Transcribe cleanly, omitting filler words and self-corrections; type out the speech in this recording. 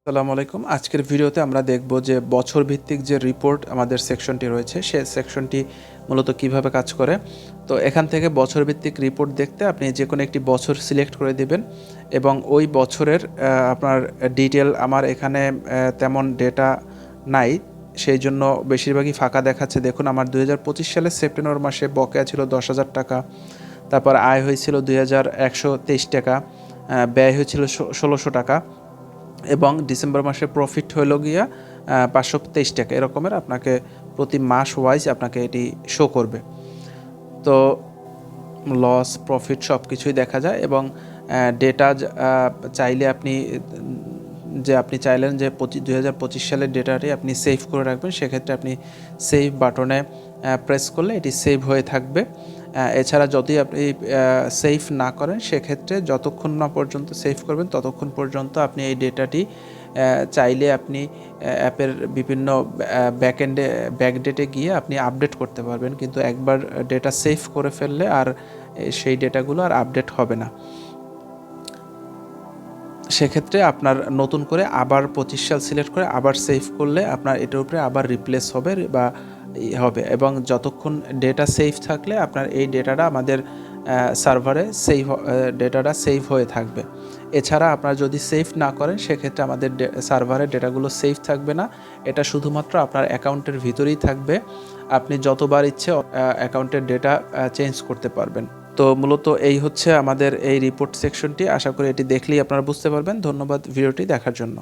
আসসালামু আলাইকুম। আজকের ভিডিওতে আমরা দেখব যে বছর ভিত্তিক যে রিপোর্ট আমাদের সেকশনটি রয়েছে, সে সেকশনটি মূলত কিভাবে কাজ করে। তো এখান থেকে বছর ভিত্তিক রিপোর্ট দেখতে আপনি যেকোনো একটি বছর সিলেক্ট করে দিবেন এবং ওই বছরের আপনার ডিটেল আমার এখানে তেমন ডেটা নাই। সেই জন্য বেশিরভাগই ফাঁকা দেখাচ্ছে। দেখুন আমার ২০২৫ সালের সেপ্টেম্বর মাসে বকেয়া ছিল ১০,০০০ টাকা। তারপর আয় হয়েছিল ২,১২৩ টাকা, ব্যয় হয়েছিল ১৬০০ টাকা এবং ডিসেম্বর মাসে প্রফিট হইল গিয়া ৫২৩ টাকা। এরকমের আপনাকে প্রতি মাস ওয়াইজ আপনাকে এটি শো করবে। তো লস প্রফিট সব কিছুই দেখা যায় এবং ডেটা চাইলে আপনি আপনি চাইলেন যে ২০২৫ সালের ডেটাটি আপনি সেভ করে রাখবেন, সেক্ষেত্রে আপনি সেভ বাটনে প্রেস করলে এটি সেভ হয়ে থাকবে। এছাড়া যদি আপনি সেভ না করেন, সেক্ষেত্রে যতক্ষণ না পর্যন্ত সেভ করবেন ততক্ষণ পর্যন্ত আপনি এই ডেটাটি চাইলে আপনি অ্যাপের বিভিন্ন ব্যাকডেটে গিয়ে আপনি আপডেট করতে পারবেন, কিন্তু একবার ডেটা সেভ করে ফেললে আর সেই ডেটাগুলো আর আপডেট হবে না। সেক্ষেত্রে আপনার নতুন করে আবার ২৫ সাল সিলেক্ট করে আবার সেভ করলে আপনার এটার উপরে আবার রিপ্লেস হবে বা হবে, এবং যতক্ষণ ডেটা সেভ থাকলে আপনার এই ডেটাটা আমাদের সার্ভারে ডেটাটা সেভ হয়ে থাকবে। এছাড়া আপনারা যদি সেভ না করেন, সেক্ষেত্রে আমাদের সার্ভারের ডেটাগুলো সেভ থাকবে না। এটা শুধুমাত্র আপনার অ্যাকাউন্টের ভিতরেই থাকবে। আপনি যতবার ইচ্ছে অ্যাকাউন্টের ডেটা চেঞ্জ করতে পারবেন। তো মূলত এই হচ্ছে আমাদের এই রিপোর্ট সেকশনটি। আশা করি এটি দেখলেই আপনারা বুঝতে পারবেন। ধন্যবাদ ভিডিওটি দেখার জন্য।